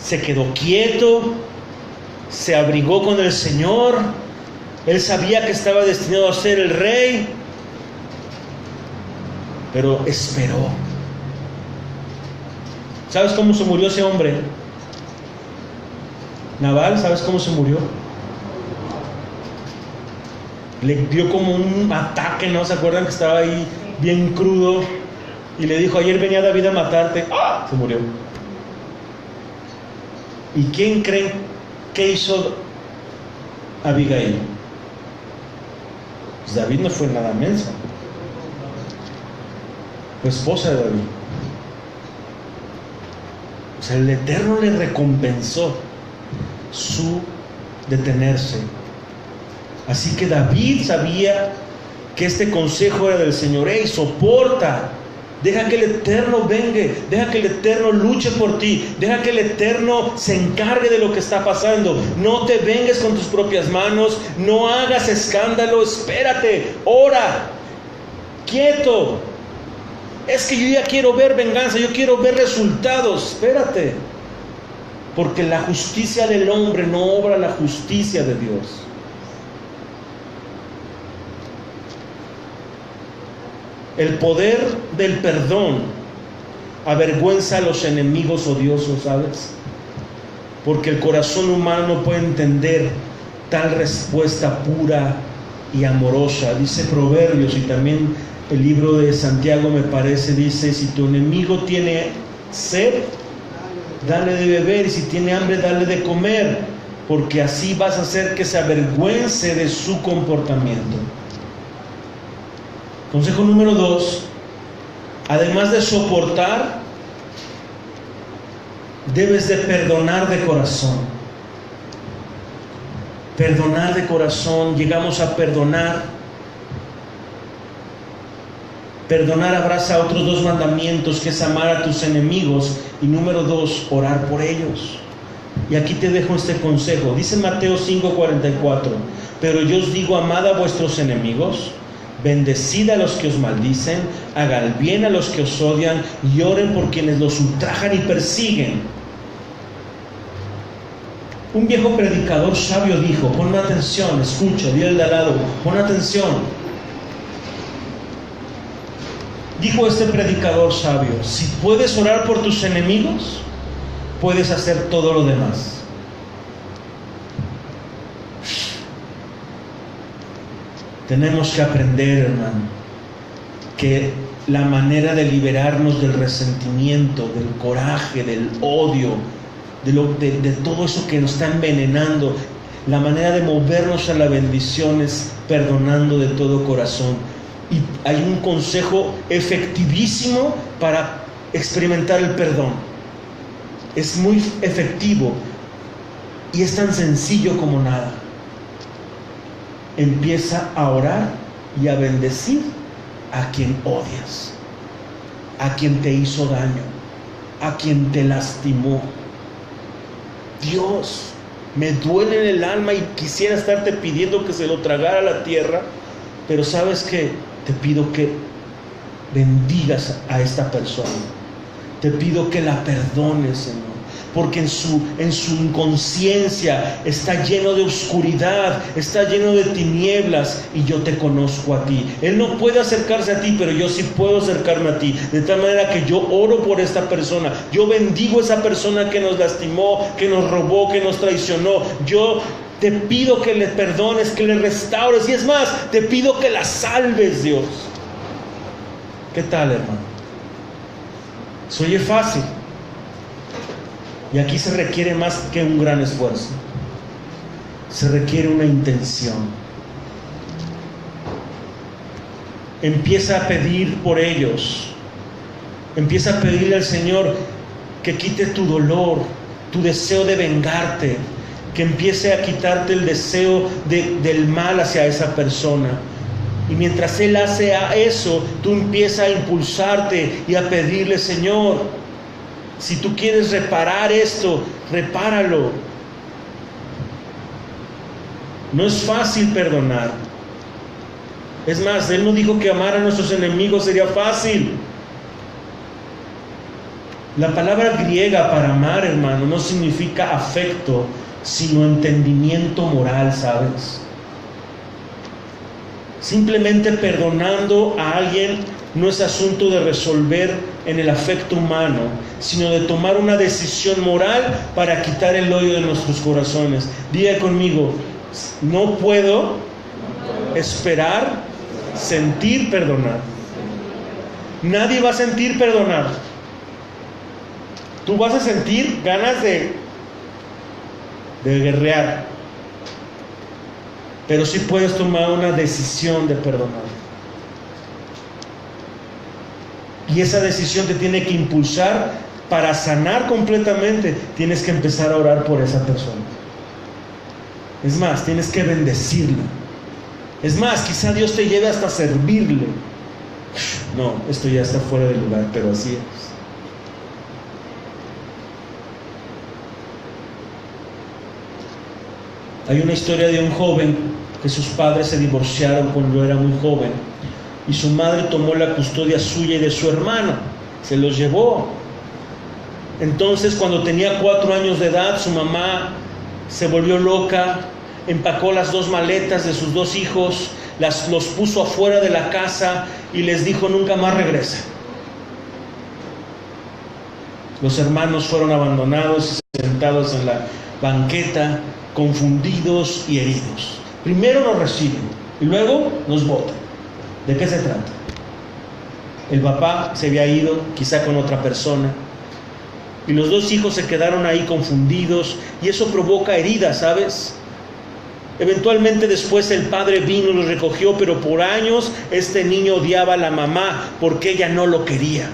[SPEAKER 1] se quedó quieto, se abrigó con el Señor. Él sabía que estaba destinado a ser el rey, pero esperó. ¿Sabes cómo se murió ese hombre? Nabal, ¿sabes cómo se murió? Le dio como un ataque, ¿no? ¿Se acuerdan que estaba ahí bien crudo? Y le dijo, ayer venía David a matarte. ¡Ah! Se murió. ¿Y quién creen que hizo Abigail? Pues David no fue nada mensa. Fue esposa de David. O sea, el Eterno le recompensó su detenerse. Así que David sabía que este consejo era del Señor. ¡Ey, soporta! Deja que el Eterno vengue, deja que el Eterno luche por ti, deja que el Eterno se encargue de lo que está pasando. No te vengues con tus propias manos, no hagas escándalo, espérate, ora, quieto. Es que yo ya quiero ver venganza, yo quiero ver resultados, espérate. Porque la justicia del hombre no obra la justicia de Dios. El poder del perdón avergüenza a los enemigos odiosos, ¿sabes? Porque el corazón humano no puede entender tal respuesta pura y amorosa. Dice Proverbios, y también el libro de Santiago, me parece, dice, si tu enemigo tiene sed, dale de beber, y si tiene hambre, dale de comer, porque así vas a hacer que se avergüence de su comportamiento. Consejo número 2, además de soportar, debes de perdonar de corazón. Perdonar de corazón, llegamos a perdonar. Perdonar abraza otros 2 mandamientos, que es amar a tus enemigos, y número 2, orar por ellos. Y aquí te dejo este consejo. Dice Mateo 5:44, pero yo os digo, amad a vuestros enemigos, bendecid a los que os maldicen, hagan bien a los que os odian, y oren por quienes los ultrajan y persiguen. Un viejo predicador sabio dijo, pon atención, escucha, dile al de al lado, pon atención. Dijo este predicador sabio, si puedes orar por tus enemigos, puedes hacer todo lo demás. Tenemos que aprender, hermano, que la manera de liberarnos del resentimiento, del coraje, del odio, de todo eso que nos está envenenando, la manera de movernos a la bendición es perdonando de todo corazón. Y hay un consejo efectivísimo para experimentar el perdón. Es muy efectivo y es tan sencillo como nada. Empieza a orar y a bendecir a quien odias, a quien te hizo daño, a quien te lastimó. Dios, me duele en el alma y quisiera estarte pidiendo que se lo tragara a la tierra, pero ¿sabes qué? Te pido que bendigas a esta persona. Te pido que la perdones, Señor. porque en su inconsciencia está lleno de oscuridad, está lleno de tinieblas, y yo te conozco a ti. Él no puede acercarse a ti, pero yo sí puedo acercarme a ti, de tal manera que yo oro por esta persona, yo bendigo a esa persona que nos lastimó, que nos robó, que nos traicionó. Yo te pido que le perdones, que le restaures, y es más, te pido que la salves, Dios. ¿Qué tal, hermano? Se oye fácil, y aquí se requiere más que un gran esfuerzo, se requiere una intención. Empieza a pedir por ellos, empieza a pedirle al Señor que quite tu dolor, tu deseo de vengarte, que empiece a quitarte el deseo del mal hacia esa persona. Y mientras Él hace eso, tú empiezas a impulsarte y a pedirle: Señor, si tú quieres reparar esto, repáralo. No es fácil perdonar. Es más, Él no dijo que amar a nuestros enemigos sería fácil. La palabra griega para amar, hermano, no significa afecto, sino entendimiento moral, ¿sabes? Simplemente perdonando a alguien no es asunto de resolver en el afecto humano, sino de tomar una decisión moral para quitar el odio de nuestros corazones. Diga conmigo: no puedo esperar sentir perdonar. Nadie va a sentir perdonar. Tú vas a sentir ganas de guerrear, pero sí puedes tomar una decisión de perdonar. Y esa decisión te tiene que impulsar para sanar completamente. Tienes que empezar a orar por esa persona. Es más, tienes que bendecirla. Es más, quizá Dios te lleve hasta servirle. No, esto ya está fuera de lugar, pero así es. Hay una historia de un joven que sus padres se divorciaron cuando era muy joven, y su madre tomó la custodia suya y de su hermano, se los llevó. Entonces, cuando tenía 4 años de edad, su mamá se volvió loca, empacó las 2 maletas de sus 2 hijos, los puso afuera de la casa y les dijo: nunca más regresen. Los hermanos fueron abandonados y sentados en la banqueta, confundidos y heridos. Primero nos reciben y luego nos botan. ¿De qué se trata? El papá se había ido, quizá con otra persona, y los 2 hijos se quedaron ahí confundidos, y eso provoca heridas, ¿sabes? Eventualmente después el padre vino y los recogió, pero por años este niño odiaba a la mamá porque ella no lo quería.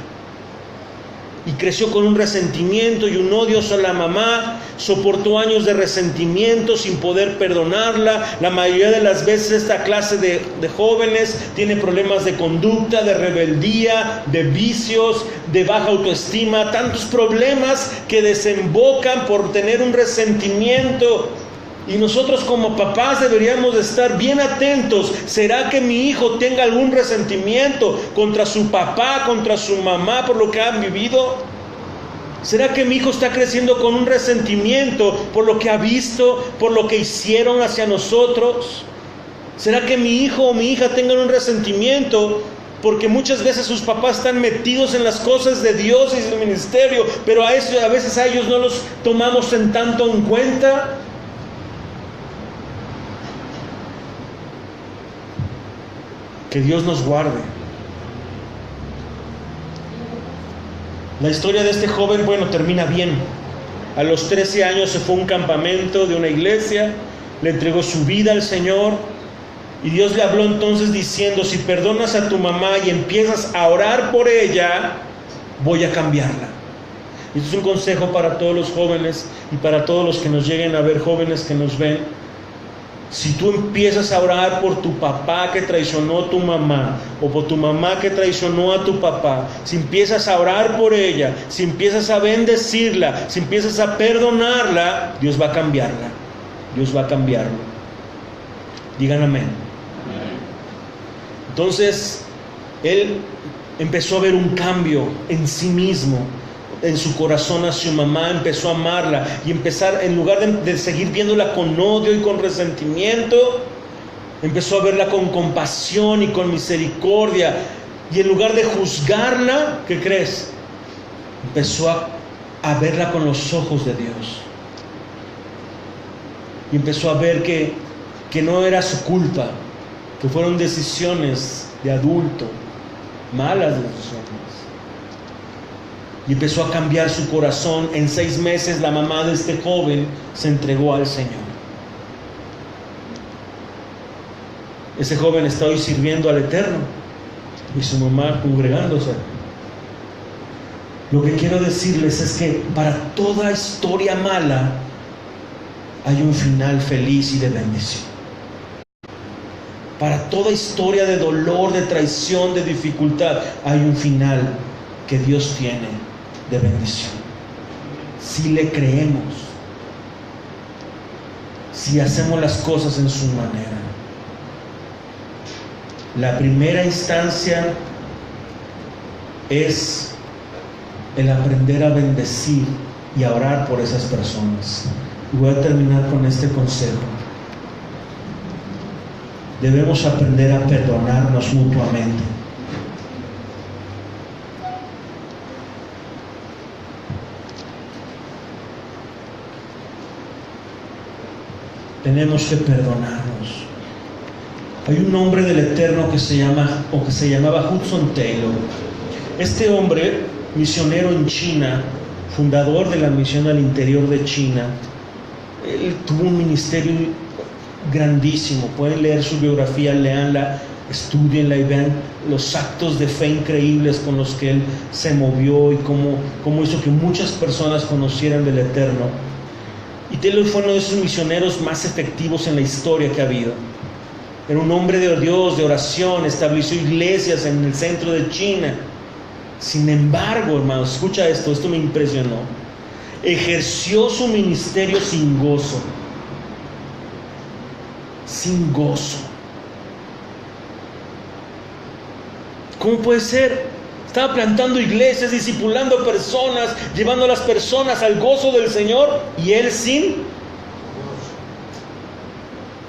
[SPEAKER 1] Y creció con un resentimiento y un odio hacia la mamá, soportó años de resentimiento sin poder perdonarla. La mayoría de las veces esta clase de jóvenes tiene problemas de conducta, de rebeldía, de vicios, de baja autoestima, tantos problemas que desembocan por tener un resentimiento. Y nosotros como papás deberíamos de estar bien atentos. ¿Será que mi hijo tenga algún resentimiento contra su papá, contra su mamá por lo que han vivido? ¿Será que mi hijo está creciendo con un resentimiento por lo que ha visto, por lo que hicieron hacia nosotros? ¿Será que mi hijo o mi hija tengan un resentimiento porque muchas veces sus papás están metidos en las cosas de Dios y del ministerio, pero a veces a ellos no los tomamos en tanto en cuenta? Que Dios nos guarde. La historia de este joven, termina bien. A los 13 años se fue a un campamento de una iglesia, le entregó su vida al Señor, y Dios le habló entonces diciendo: si perdonas a tu mamá y empiezas a orar por ella, voy a cambiarla. Este es un consejo para todos los jóvenes y para todos los que nos lleguen a ver, jóvenes que nos ven. Si tú empiezas a orar por tu papá que traicionó a tu mamá, o por tu mamá que traicionó a tu papá, si empiezas a orar por ella, si empiezas a bendecirla, si empiezas a perdonarla, Dios va a cambiarla. Dios va a cambiarlo. Digan amén. Entonces, él empezó a ver un cambio en sí mismo. en su corazón a su mamá, empezó a amarla y empezar, en lugar de seguir viéndola con odio y con resentimiento, empezó a verla con compasión y con misericordia. Y en lugar de juzgarla, ¿qué crees? Empezó a verla con los ojos de Dios. Y empezó a ver que no era su culpa, que fueron decisiones de adulto, malas decisiones. Y empezó a cambiar su corazón. En 6 meses la mamá de este joven se entregó al Señor. Ese joven está hoy sirviendo al Eterno y su mamá congregándose. Lo que quiero decirles es que para toda historia mala hay un final feliz y de bendición. Para toda historia de dolor, de traición, de dificultad, hay un final que Dios tiene de bendición. Si le creemos, si hacemos las cosas en su manera. La primera instancia es el aprender a bendecir y a orar por esas personas. Y voy a terminar con este consejo. Debemos aprender a perdonarnos mutuamente. Tenemos que perdonarnos. Hay un hombre del Eterno que se llamaba Hudson Taylor. Este hombre, misionero en China, fundador de la misión al interior de China, él tuvo un ministerio grandísimo. Pueden leer su biografía, léanla, estudienla y vean los actos de fe increíbles con los que él se movió y cómo hizo que muchas personas conocieran del Eterno. Y Taylor fue uno de esos misioneros más efectivos en la historia que ha habido. Era un hombre de Dios, de oración, estableció iglesias en el centro de China. Sin embargo, hermanos, escucha esto me impresionó. Ejerció su ministerio sin gozo. Sin gozo. ¿Cómo puede ser? Estaba plantando iglesias, discipulando personas, llevando a las personas al gozo del Señor, y él sin gozo.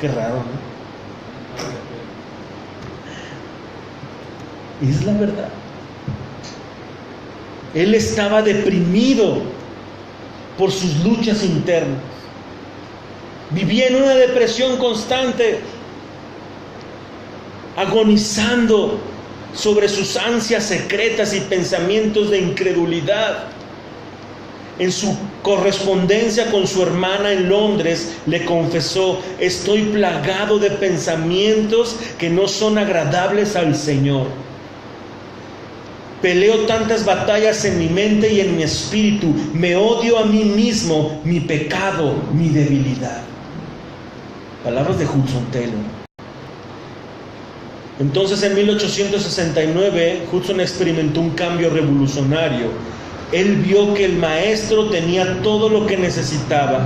[SPEAKER 1] Qué raro, ¿no? Y es la verdad. Él estaba deprimido por sus luchas internas. Vivía en una depresión constante, agonizando sobre sus ansias secretas y pensamientos de incredulidad. En su correspondencia con su hermana en Londres, le confesó: estoy plagado de pensamientos que no son agradables al Señor. Peleo tantas batallas en mi mente y en mi espíritu. Me odio a mí mismo, mi pecado, mi debilidad. Palabras de Hudson Taylor. Entonces, en 1869, Hudson experimentó un cambio revolucionario. Él vio que el maestro tenía todo lo que necesitaba,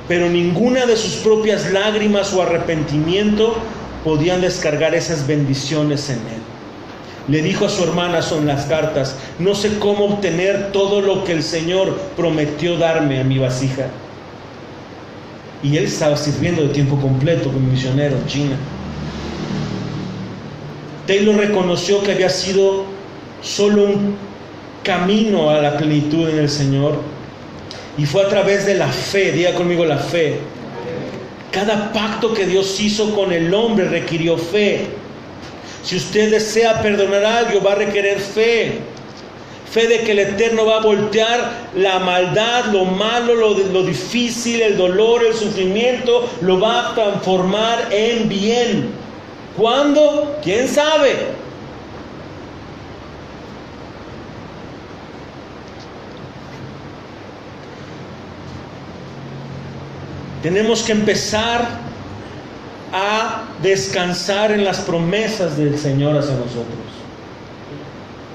[SPEAKER 1] pero ninguna de sus propias lágrimas o arrepentimiento podían descargar esas bendiciones en él. Le dijo a su hermana son las cartas: no sé cómo obtener todo lo que el Señor prometió darme a mi vasija. Y él estaba sirviendo de tiempo completo como misionero en China. Taylor reconoció que había sido solo un camino a la plenitud en el Señor, y fue a través de la fe. Diga conmigo: la fe. Cada pacto que Dios hizo con el hombre requirió fe. Si usted desea perdonar a alguien, va a requerir fe. Fe de que el Eterno va a voltear la maldad, lo malo, lo difícil, el dolor, el sufrimiento, lo va a transformar en bien. ¿Cuándo? ¿Quién sabe? Tenemos que empezar a descansar en las promesas del Señor hacia nosotros.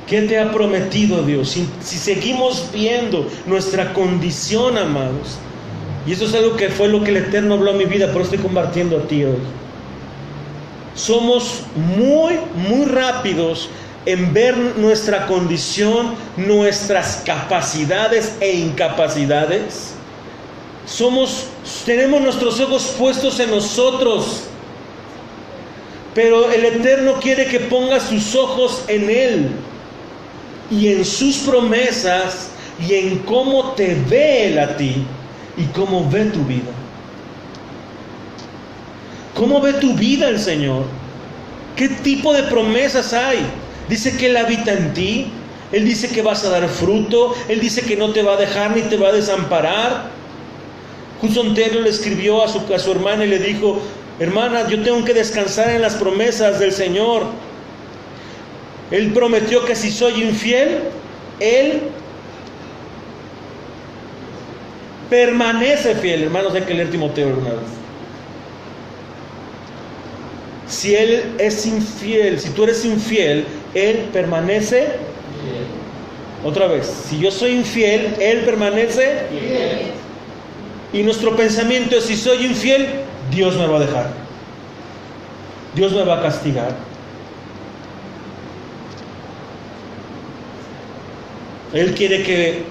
[SPEAKER 1] ¿Qué te ha prometido Dios? Si seguimos viendo nuestra condición, amados, y eso es algo que fue lo que el Eterno habló a mi vida, por eso estoy compartiendo a ti hoy. Somos muy rápidos en ver nuestra condición, nuestras capacidades e incapacidades. Tenemos nuestros ojos puestos en nosotros, pero el Eterno quiere que pongas tus ojos en Él y en sus promesas y en cómo te ve Él a ti y cómo ve tu vida. ¿Cómo ve tu vida el Señor? ¿Qué tipo de promesas hay? Dice que Él habita en ti. Él dice que vas a dar fruto. Él dice que no te va a dejar ni te va a desamparar. Hudson Taylor le escribió a su hermana y le dijo: hermana, yo tengo que descansar en las promesas del Señor. Él prometió que si soy infiel, Él permanece fiel. Hermanos, hay que leer Timoteo alguna vez. Si Él es infiel, si tú eres infiel, Él permanece fiel. Otra vez, si yo soy infiel, Él permanece fiel. Y nuestro pensamiento es: si soy infiel, Dios me va a dejar, Dios me va a castigar. Él quiere que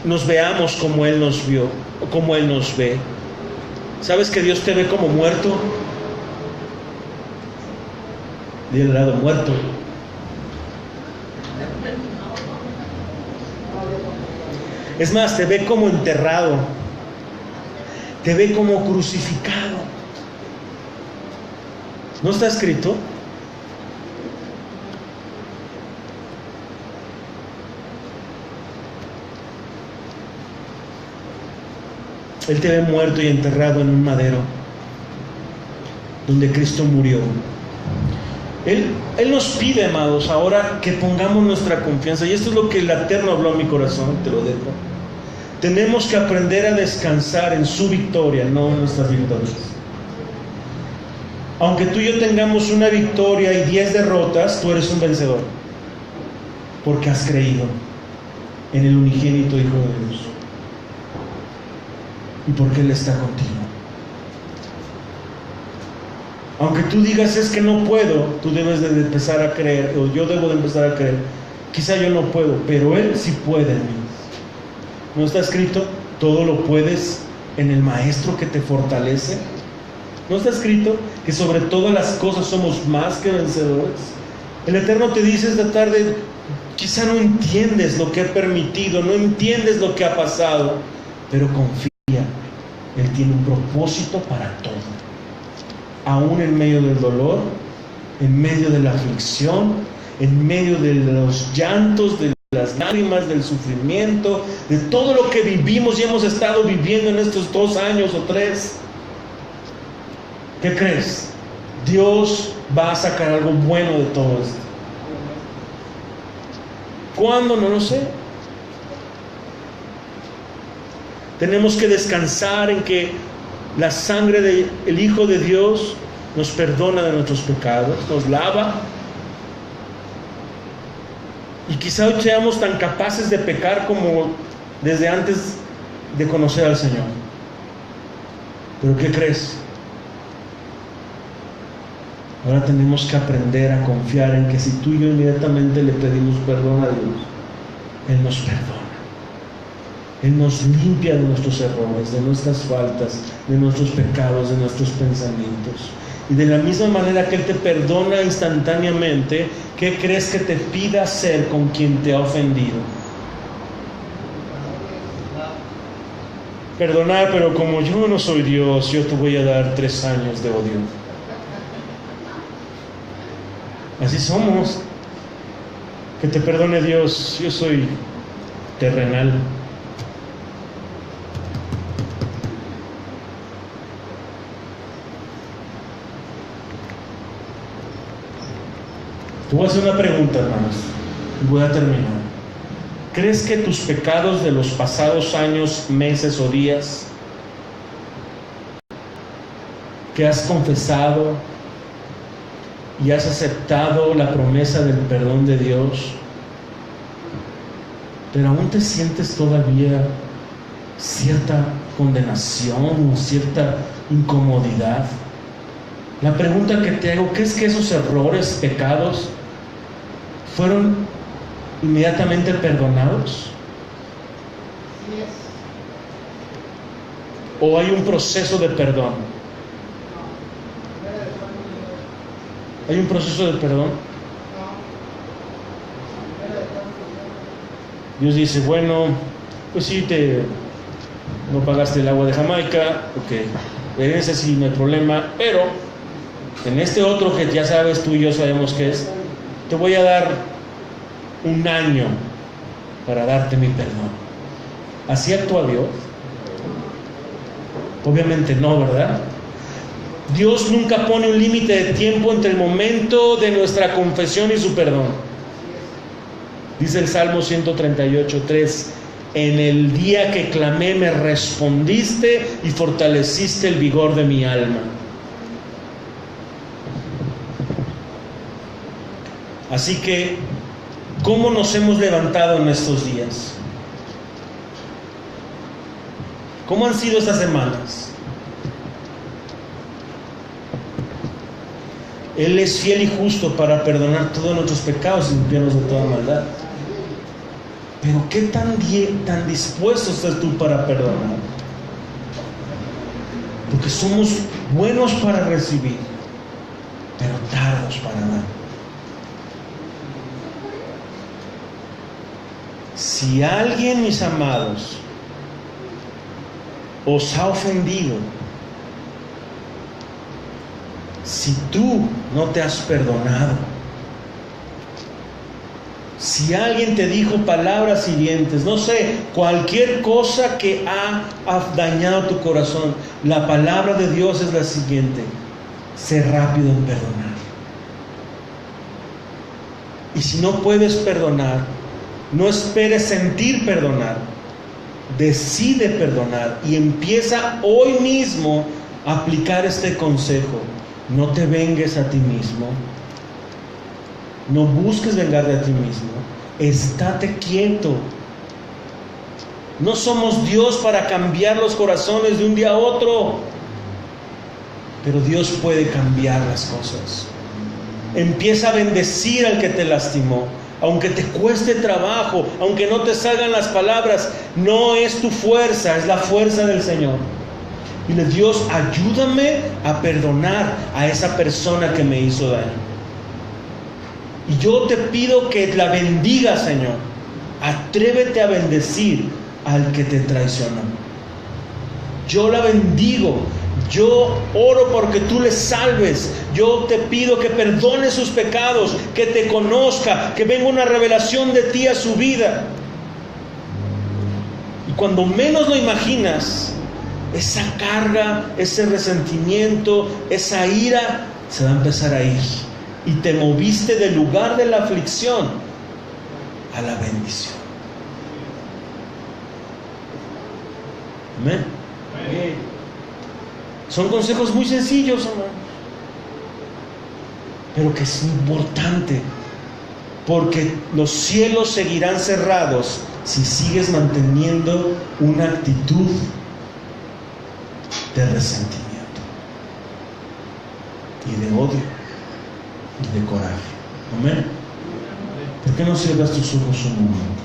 [SPEAKER 1] nos veamos como Él nos vio, o como Él nos ve. ¿Sabes que Dios te ve como muerto? Dile al lado: muerto. Es más, te ve como enterrado, te ve como crucificado. ¿No está escrito? Él te ve muerto y enterrado en un madero donde Cristo murió. Él nos pide, amados, ahora que pongamos nuestra confianza, y esto es lo que el Eterno habló a mi corazón, te lo dejo. Tenemos que aprender a descansar en su victoria, no en nuestras victorias. Aunque tú y yo tengamos una victoria y 10 derrotas, tú eres un vencedor, porque has creído en el unigénito Hijo de Dios y porque Él está contigo. Aunque tú digas: es que no puedo, tú debes de empezar a creer, o yo debo de empezar a creer: quizá yo no puedo, pero Él sí puede en mí. ¿No está escrito? Todo lo puedes en el Maestro que te fortalece. ¿No está escrito que sobre todas las cosas somos más que vencedores? El Eterno te dice esta tarde: quizá no entiendes lo que he permitido, no entiendes lo que ha pasado, pero confía, Él tiene un propósito para todo. Aún en medio del dolor, en medio de la aflicción, en medio de los llantos, de las lágrimas, del sufrimiento, de todo lo que vivimos y hemos estado viviendo en estos 2 años o 3. ¿Qué crees? Dios va a sacar algo bueno de todo esto. ¿Cuándo? No lo sé. Tenemos que descansar en que la sangre del Hijo de Dios nos perdona de nuestros pecados, nos lava. Y quizá hoy seamos tan capaces de pecar como desde antes de conocer al Señor. ¿Pero qué crees? Ahora tenemos que aprender a confiar en que si tú y yo inmediatamente le pedimos perdón a Dios, Él nos perdona. Él nos limpia de nuestros errores, de nuestras faltas, de nuestros pecados, de nuestros pensamientos. Y de la misma manera que Él te perdona instantáneamente, ¿qué crees que te pida hacer con quien te ha ofendido? Perdonar, pero como yo no soy Dios, yo te voy a dar 3 años de odio. Así somos. Que te perdone Dios, yo soy terrenal. Te voy a hacer una pregunta, hermanos, y voy a terminar. ¿Crees que tus pecados de los pasados años, meses o días que has confesado y has aceptado la promesa del perdón de Dios, pero aún te sientes todavía cierta condenación o cierta incomodidad? La pregunta que te hago: ¿crees que esos errores, pecados fueron inmediatamente perdonados? ¿O hay un proceso de perdón? ¿Hay un proceso de perdón? Dios dice, bueno, pues sí, no pagaste el agua de Jamaica, ok, en ese sí no hay problema, pero en este otro que ya sabes, tú y yo sabemos que es, te voy a dar 1 año para darte mi perdón. ¿Así actúa Dios? Obviamente no, ¿verdad? Dios nunca pone un límite de tiempo entre el momento de nuestra confesión y su perdón. Dice el Salmo 138:3, en el día que clamé me respondiste y fortaleciste el vigor de mi alma. Así que, ¿cómo nos hemos levantado en estos días? ¿Cómo han sido estas semanas? Él es fiel y justo para perdonar todos nuestros pecados y limpiarnos de toda maldad. Pero ¿qué tan dispuesto estás tú para perdonar? Porque somos buenos para recibir, pero tardos para dar. Si alguien, mis amados, os ha ofendido, si tú no te has perdonado, si alguien te dijo palabras hirientes, no sé, cualquier cosa que ha dañado tu corazón, la palabra de Dios es la siguiente: sé rápido en perdonar. Y si no puedes perdonar, no esperes sentir perdonar, decide perdonar y empieza hoy mismo a aplicar este consejo. No te vengues a ti mismo, no busques vengarte a ti mismo, estate quieto. No somos Dios para cambiar los corazones de un día a otro, pero Dios puede cambiar las cosas. Empieza a bendecir al que te lastimó, aunque te cueste trabajo, aunque no te salgan las palabras. No es tu fuerza, es la fuerza del Señor. Dile: Dios, ayúdame a perdonar a esa persona que me hizo daño. Y yo te pido que la bendigas, Señor. Atrévete a bendecir al que te traicionó. Yo la bendigo. Yo oro porque tú le salves. Yo te pido que perdone sus pecados, que te conozca, que venga una revelación de ti a su vida. Y cuando menos lo imaginas, esa carga, ese resentimiento, esa ira se va a empezar a ir. Y te moviste del lugar de la aflicción a la bendición. Amén. Amén. Son consejos muy sencillos, hermano, pero que es importante, porque los cielos seguirán cerrados si sigues manteniendo una actitud de resentimiento y de odio y de coraje. Amén. ¿Por qué no cierras tus ojos un momento?